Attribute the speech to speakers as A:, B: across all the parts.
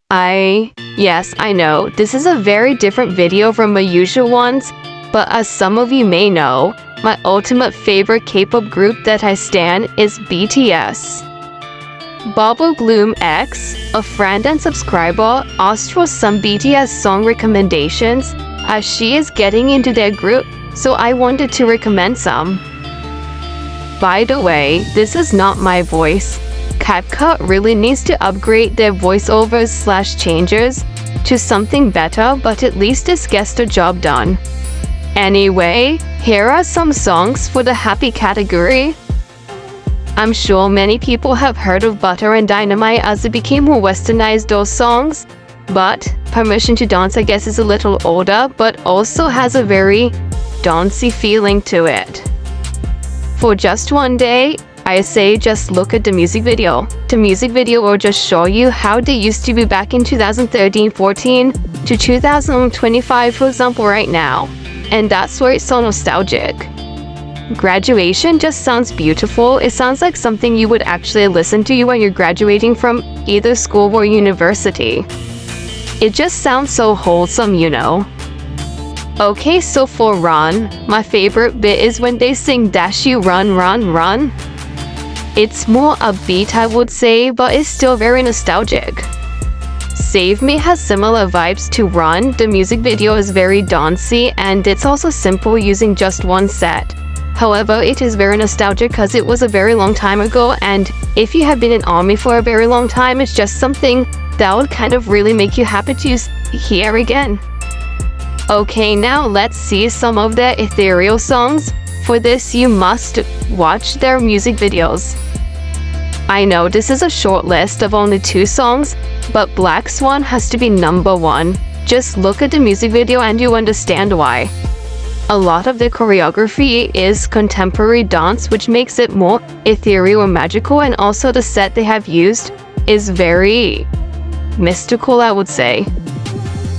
A: Yes, I know, this is a very different video from my usual ones, but as some of you may know, my ultimate favorite K-pop group that I stan is BTS. 𝙤𝙤𝙤𝙤𝙤, a friend and subscriber, asked for some BTS song recommendations as she is getting into their group, so I wanted to recommend some. By the way, this is not my voice. CapCut really needs to upgrade their voiceovers/changers to something better, but at least this gets the job done. Anyway, here are some songs for the happy category. I'm sure many people have heard of Butter and Dynamite as they became more westernized those songs, but Permission to Dance I guess is a little older, but also has a very dancey feeling to it. For Just One Day, I say just look at the music video. The music video will just show you how they used to be back in 2013-14 to 2025, for example, right now. And that's where it's so nostalgic. Graduation just sounds beautiful. It sounds like something you would actually listen to when you're graduating from either school or university. It just sounds so wholesome, you know. Okay, so for Run, my favorite bit is when they sing Dash You Run Run Run. It's more upbeat, I would say, but it's still very nostalgic. Save Me has similar vibes to Run. The music video is very dancey and it's also simple using just one set. However, it is very nostalgic because it was a very long time ago, and if you have been in army for a very long time, it's just something that would kind of really make you happy to hear again. Okay, now let's see some of their ethereal songs. For this, you must watch their music videos. I know this is a short list of only 2 songs, but Black Swan has to be #1. Just look at the music video and you understand why. A lot of the choreography is contemporary dance, which makes it more ethereal and magical, and also the set they have used is very mystical, I would say.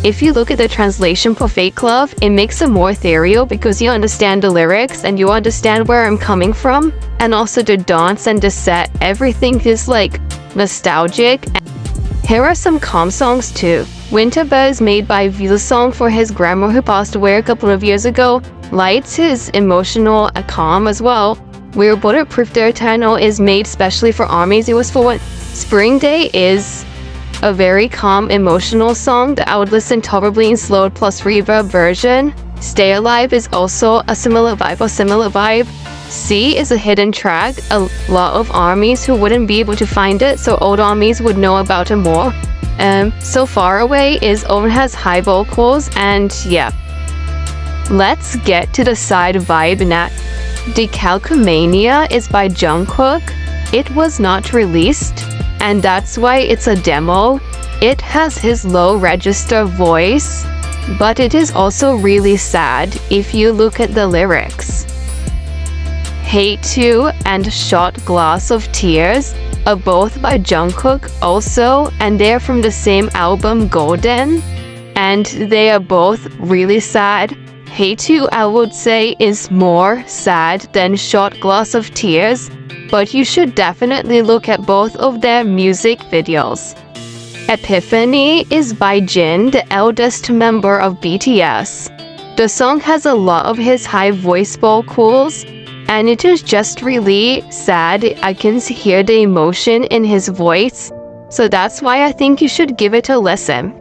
A: If you look at the translation for Fake Love, it makes it more ethereal because you understand the lyrics and you understand where I'm coming from. And also the dance and the set, everything is like nostalgic. Here are some calm songs too. Winter Bell is made by Villesong for his grandma who passed away a couple of years ago. Lights is emotional and calm as well. Where Bulletproof the Eternal is made specially for armies. It was for what? Spring Day is a very calm, emotional song that I would listen probably in slowed plus reverb version. Stay Alive is also a similar vibe. C is a hidden track. A lot of armies who wouldn't be able to find it, so old armies would know about it more. So Far Away is Owen has high vocals, and yeah. Let's get to the side vibe now. Decalcomania is by Jungkook. It was not released, and that's why it's a demo. It has his low register voice, but it is also really sad if you look at the lyrics. Hate To and Shot Glass of Tears are both by Jungkook also, and they're from the same album Golden, and they are both really sad. Hate To, I would say, is more sad than Shot Glass of Tears, but you should definitely look at both of their music videos. Epiphany is by Jin, the eldest member of BTS. The song has a lot of his high voice vocals, and it is just really sad. I can hear the emotion in his voice, so that's why I think you should give it a listen.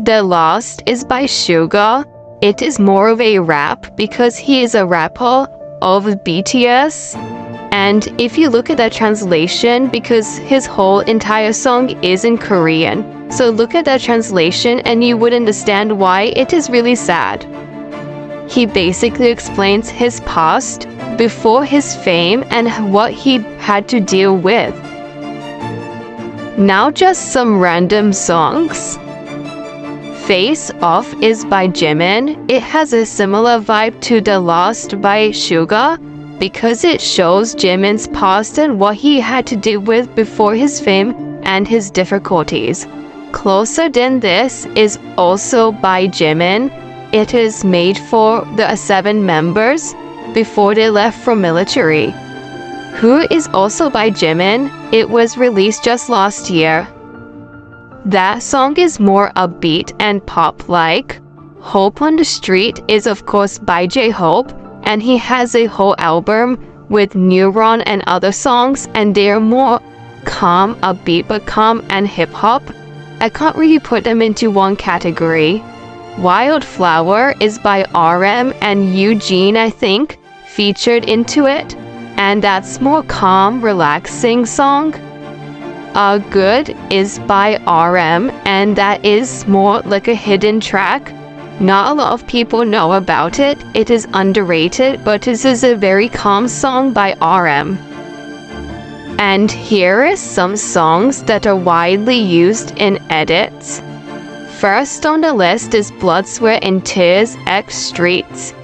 A: The Lost is by Suga. It is more of a rap because he is a rapper of BTS. And if you look at that translation, because his whole entire song is in Korean, so look at that translation and you would understand why it is really sad. He basically explains his past before his fame and what he had to deal with. Now just some random songs. Face Off is by Jimin. It has a similar vibe to The Lost by Suga because it shows Jimin's past and what he had to deal with before his fame and his difficulties. Closer Than This is also by Jimin. It is made for the 7 members before they left from military. Who is also by Jimin. It was released just last year. That song is more upbeat and pop-like. Hope on the Street is of course by J-Hope, and he has a whole album with Neuron and other songs, and they are more calm, upbeat, but calm and hip-hop. I can't really put them into one category. Wildflower is by RM and Eugene, I think, featured into it, and that's more calm, relaxing song. Good is by RM, and that is more like a hidden track. Not a lot of people know about it. It is underrated, but this is a very calm song by RM. And here is some songs that are widely used in edits. First on the list is Blood, Sweat and Tears X Streets.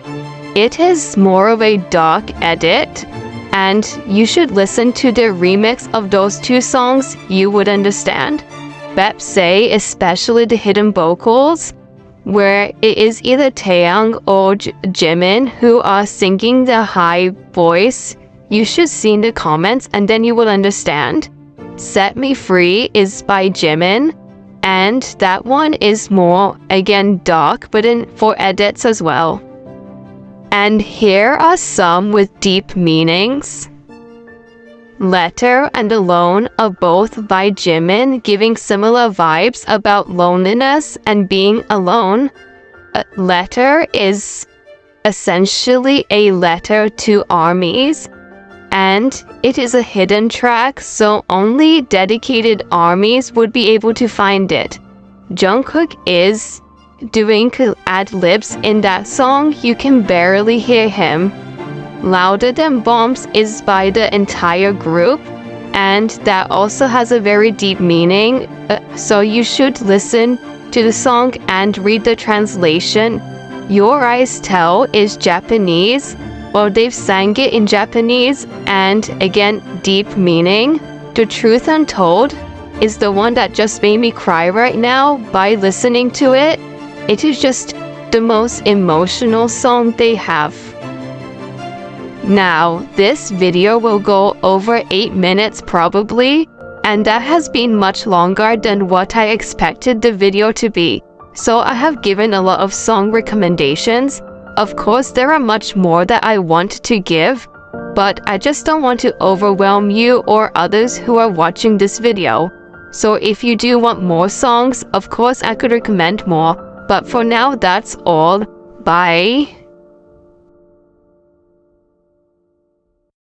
A: It is more of a dark edit, and you should listen to the remix of those two songs, you would understand. 𝘬𝘱𝘰, especially the hidden vocals, where it is either Taeyang or Jimin who are singing the high voice. You should see in the comments and then you will understand. Set Me Free is by Jimin, and that one is more, again, dark, but for edits as well. And here are some with deep meanings. Letter and Alone are both by Jimin, giving similar vibes about loneliness and being alone. Letter is essentially a letter to armies, and it is a hidden track, so only dedicated armies would be able to find it. Jungkook is doing ad-libs in that song. You can barely hear him. Louder Than Bombs is by the entire group, and that also has a very deep meaning, so you should listen to the song and read the translation. Your Eyes Tell is Japanese. Well, they've sang it in Japanese, and again, deep meaning. The Truth Untold is the one that just made me cry right now by listening to it. It is just the most emotional song they have. Now, this video will go over 8 minutes probably, and that has been much longer than what I expected the video to be. So I have given a lot of song recommendations. Of course, there are much more that I want to give, but I just don't want to overwhelm you or others who are watching this video. So if you do want more songs, of course I could recommend more, but for now that's all. Bye.